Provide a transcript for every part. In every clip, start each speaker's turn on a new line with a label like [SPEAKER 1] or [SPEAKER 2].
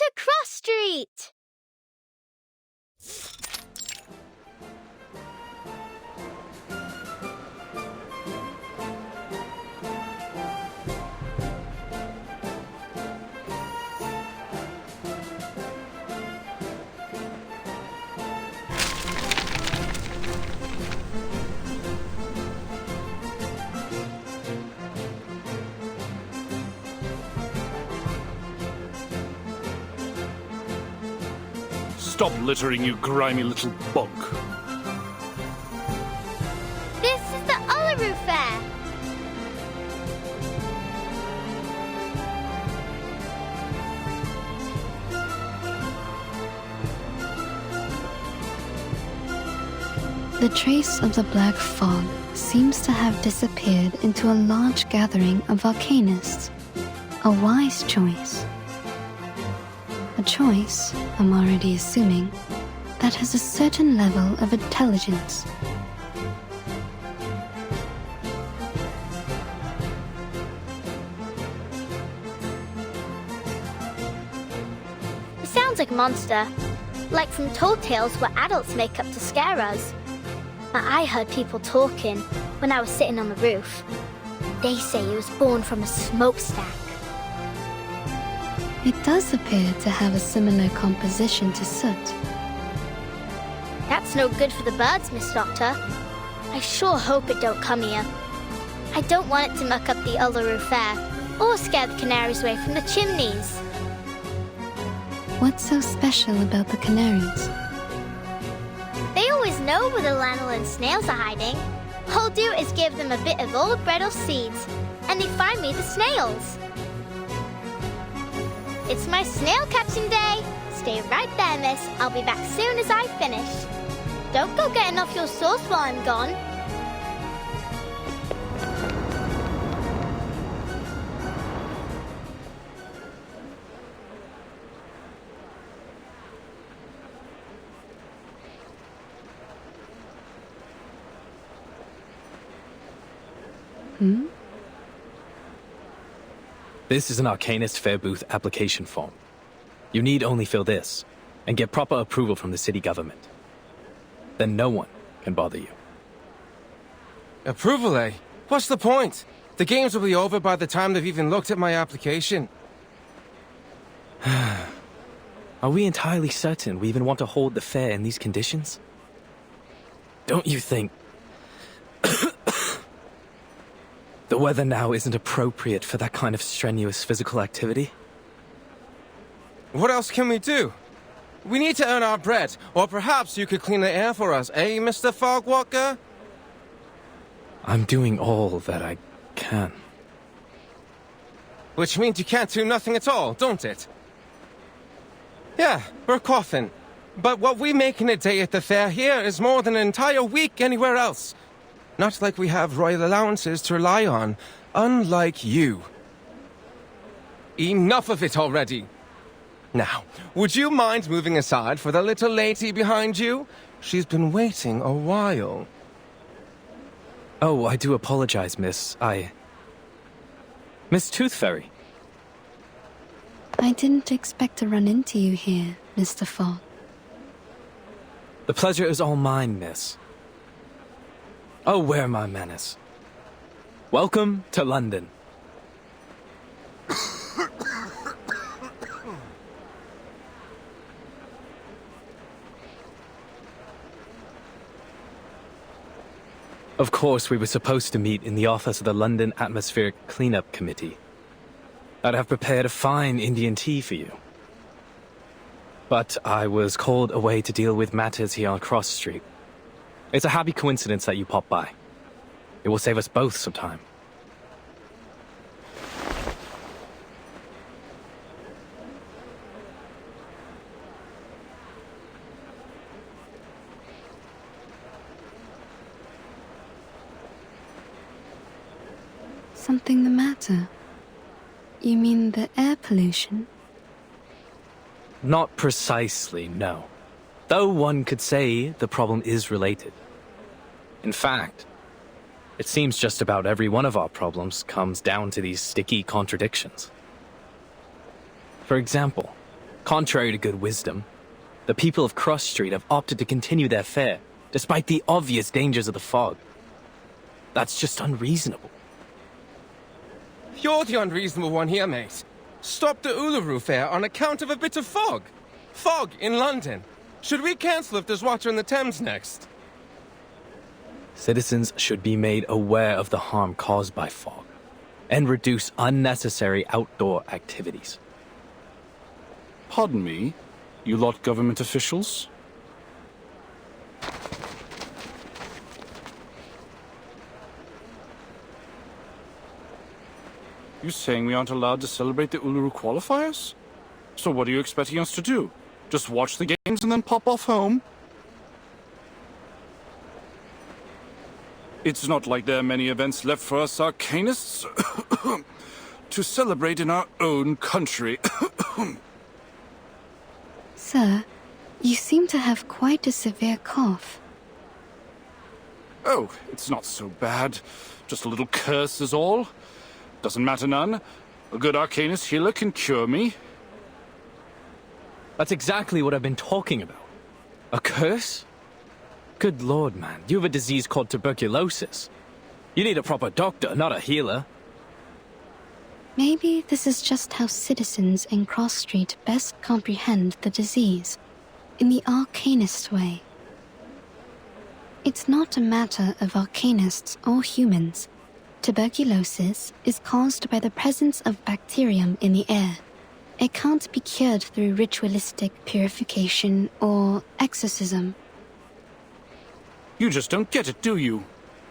[SPEAKER 1] to Cross Street!
[SPEAKER 2] Stop littering, you grimy little bunk.
[SPEAKER 1] This is the Uluru Fair!
[SPEAKER 3] The trace of the black fog seems to have disappeared into a large gathering of arcanists. A wise choice. A choice, I'm already assuming, that has a certain level of intelligence.
[SPEAKER 1] It sounds like a monster. Like from Told Tales where adults make up to scare us. But I heard people talking when I was sitting on the roof. They say he was born from a smokestack.
[SPEAKER 3] It does appear to have a similar composition to soot.
[SPEAKER 1] That's no good for the birds, Miss Doctor. I sure hope it don't come here. I don't want it to muck up the Uluru Fair or scare the canaries away from the chimneys.
[SPEAKER 3] What's so special about the canaries?
[SPEAKER 1] They always know where the lanolin snails are hiding. All I'll do is give them a bit of old bread or seeds, and they find me the snails. It's my snail catching day. Stay right there, miss. I'll be back soon as I finish. Don't go getting off your sauce while I'm gone.
[SPEAKER 4] This is an Arcanist Fair Booth application form. You need only fill this, and get proper approval from the city government. Then no one can bother you.
[SPEAKER 5] Approval, eh? What's the point? The games will be over by the time they've even looked at my application.
[SPEAKER 4] Are we entirely certain we even want to hold the fair in these conditions? Don't you think the weather now isn't appropriate for that kind of strenuous physical activity?
[SPEAKER 5] What else can we do? We need to earn our bread, or perhaps you could clean the air for us, eh, Mr. Fogwalker?
[SPEAKER 4] I'm doing all that I can.
[SPEAKER 5] Which means you can't do nothing at all, don't it? Yeah, we're coughing. But what we make in a day at the fair here is more than an entire week anywhere else. Not like we have royal allowances to rely on, unlike you. Enough of it already. Now, would you mind moving aside for the little lady behind you? She's been waiting a while.
[SPEAKER 4] Oh, I do apologize, miss. Miss Tooth Fairy.
[SPEAKER 3] I didn't expect to run into you here, Mr. Fogg.
[SPEAKER 4] The pleasure is all mine, miss. Oh, where my manners. Welcome to London. Of course, we were supposed to meet in the office of the London Atmospheric Cleanup Committee. I'd have prepared a fine Indian tea for you. But I was called away to deal with matters here on Cross Street. It's a happy coincidence that you popped by. It will save us both some time.
[SPEAKER 3] Something the matter? You mean the air pollution?
[SPEAKER 4] Not precisely, no. Though one could say the problem is related. In fact, it seems just about every one of our problems comes down to these sticky contradictions. For example, Contrary to good wisdom, the people of Cross Street have opted to continue their fair, despite the obvious dangers of the fog. That's just unreasonable.
[SPEAKER 5] You're the unreasonable one here, mate. Stop the Uluru fair on account of a bit of fog. Fog in London. Should we cancel if there's water in the Thames next?
[SPEAKER 4] Citizens should be made aware of the harm caused by fog, and reduce unnecessary outdoor activities.
[SPEAKER 2] Pardon me, you lot government officials? You saying we aren't allowed to celebrate the Uluru qualifiers? So what are you expecting us to do? Just watch the games and then pop off home? It's not like there are many events left for us arcanists to celebrate in our own country.
[SPEAKER 3] Sir, you seem to have quite a severe cough.
[SPEAKER 2] Oh, it's not so bad. Just a little curse is all. Doesn't matter none. A good arcanist healer can cure me.
[SPEAKER 4] That's exactly what I've been talking about. A curse? Good lord, man. You have a disease called tuberculosis. You need a proper doctor, not a healer.
[SPEAKER 3] Maybe this is just how citizens in Cross Street best comprehend the disease, in the arcanist way. It's not a matter of arcanists or humans. Tuberculosis is caused by the presence of bacterium in the air. It can't be cured through ritualistic purification or exorcism.
[SPEAKER 2] You just don't get it, do you?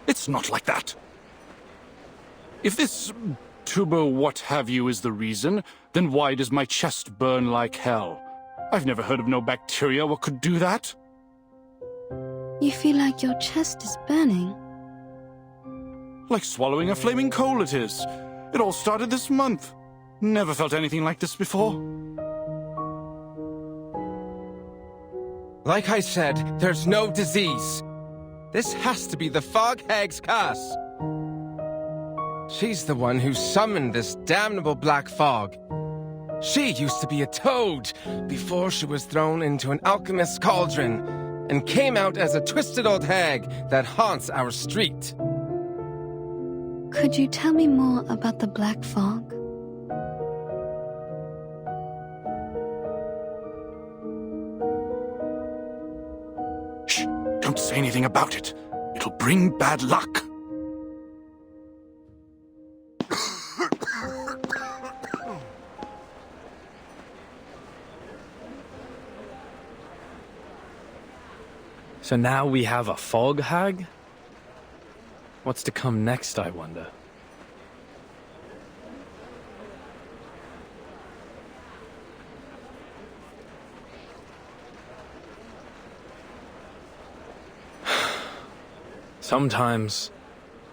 [SPEAKER 2] It's not like that. If this tuber what have you is the reason, then why does my chest burn like hell? I've never heard of no bacteria what could do that.
[SPEAKER 3] You feel like your chest is burning?
[SPEAKER 2] Like swallowing a flaming coal it is. It all started this month. Never felt anything like this before.
[SPEAKER 5] Like I said, there's no disease. This has to be the Fog Hag's curse. She's the one who summoned this damnable black fog. She used to be a toad before she was thrown into an alchemist's cauldron and came out as a twisted old hag that haunts our street.
[SPEAKER 3] Could you tell me more about the black fog?
[SPEAKER 2] Shh! Don't say anything about it. It'll bring bad luck.
[SPEAKER 4] So now we have a fog hag? What's to come next, I wonder? Sometimes,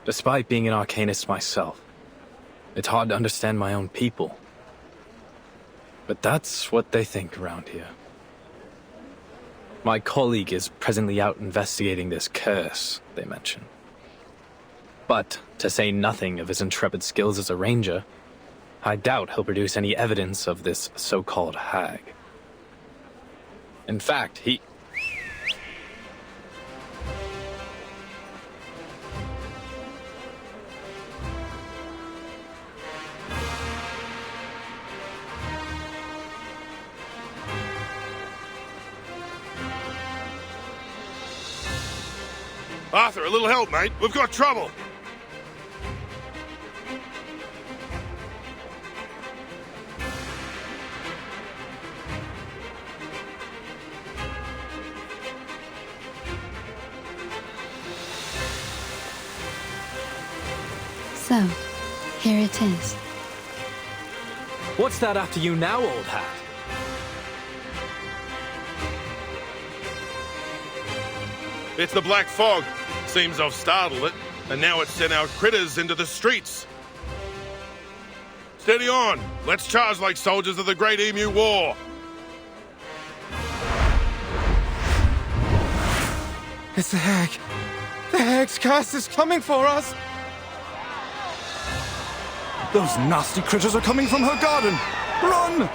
[SPEAKER 4] despite being an arcanist myself, it's hard to understand my own people. But that's what they think around here. My colleague is presently out investigating this curse they mention. But, to say nothing of his intrepid skills as a ranger, I doubt he'll produce any evidence of this so-called hag. In fact, he...
[SPEAKER 6] Arthur, a little help, mate. We've got trouble.
[SPEAKER 3] So, here it is.
[SPEAKER 4] What's that after you now, old hat?
[SPEAKER 6] It's the black fog. Seems I've startled it, and now it's sent our critters into the streets. Steady on. Let's charge like soldiers of the Great Emu War.
[SPEAKER 5] It's the hag. The hag's curse is coming for us.
[SPEAKER 2] Those nasty critters are coming from her garden. Run!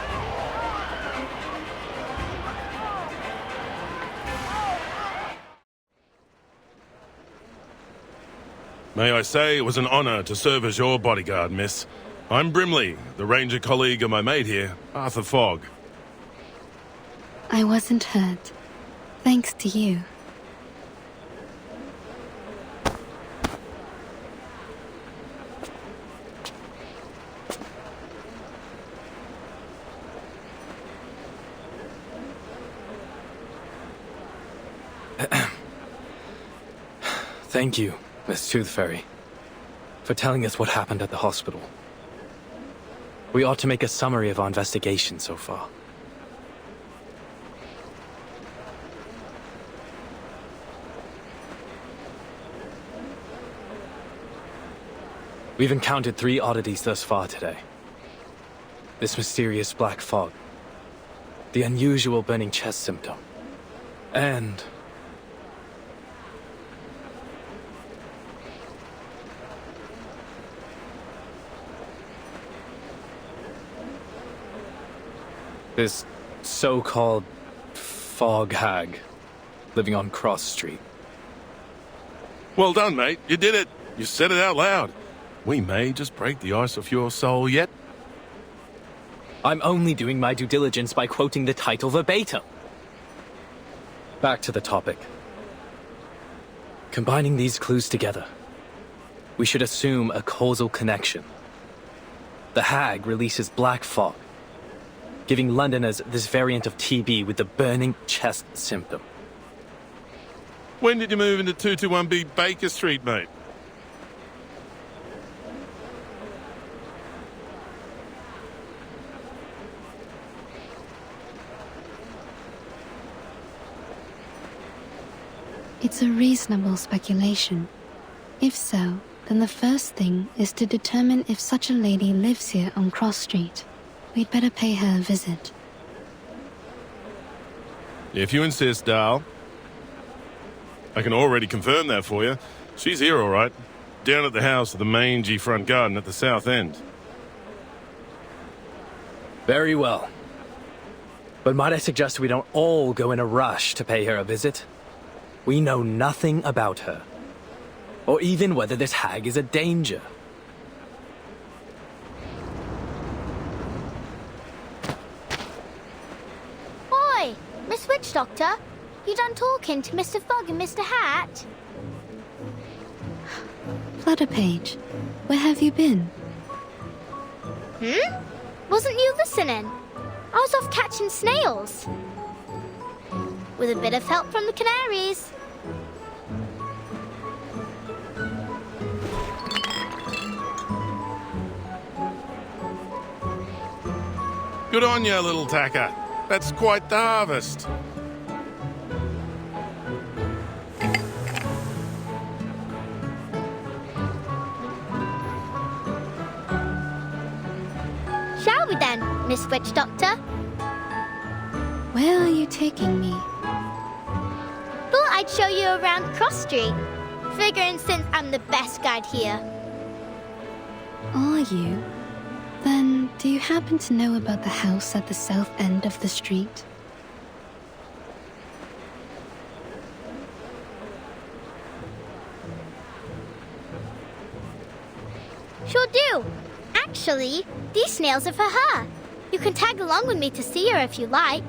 [SPEAKER 6] May I say it was an honor to serve as your bodyguard, miss. I'm Brimley, the ranger colleague of my mate here, Arthur Fogg.
[SPEAKER 3] I wasn't hurt. Thanks to you.
[SPEAKER 4] Thank you, Miss Tooth Fairy, for telling us what happened at the hospital. We ought to make a summary of our investigation so far. We've encountered 3 oddities thus far today. This mysterious black fog, the unusual burning chest symptom, and this so-called fog hag living on Cross Street.
[SPEAKER 6] Well done, mate. You did it. You said it out loud. We may just break the ice of your soul yet.
[SPEAKER 4] I'm only doing my due diligence by quoting the title verbatim. Back to the topic. Combining these clues together, we should assume a causal connection. The hag releases black fog, giving Londoners this variant of TB with the burning chest symptom.
[SPEAKER 6] When did you move into 221B Baker Street, mate?
[SPEAKER 3] It's a reasonable speculation. If so, then the first thing is to determine if such a lady lives here on Cross Street. We'd better pay her a visit.
[SPEAKER 6] If you insist, Dal. I can already confirm that for you. She's here, all right. Down at the house at the mangy front garden at the south end.
[SPEAKER 4] Very well. But might I suggest we don't all go in a rush to pay her a visit? We know nothing about her, or even whether this hag is a danger.
[SPEAKER 1] Oi, Miss Witch Doctor, you done talking to Mr. Fogg and Mr. Hat?
[SPEAKER 3] Flutterpage, where have you been?
[SPEAKER 1] Wasn't you listening? I was off catching snails. With a bit of help from the canaries.
[SPEAKER 6] Good on you, little tacker. That's quite the harvest.
[SPEAKER 1] Shall we then, Miss Witch Doctor?
[SPEAKER 3] Where are you taking me?
[SPEAKER 1] Thought I'd show you around Cross Street. Figuring since I'm the best guide here.
[SPEAKER 3] Are you? Then, do you happen to know about the house at the south end of the street?
[SPEAKER 1] Sure do. Actually, these snails are for her. You can tag along with me to see her if you like.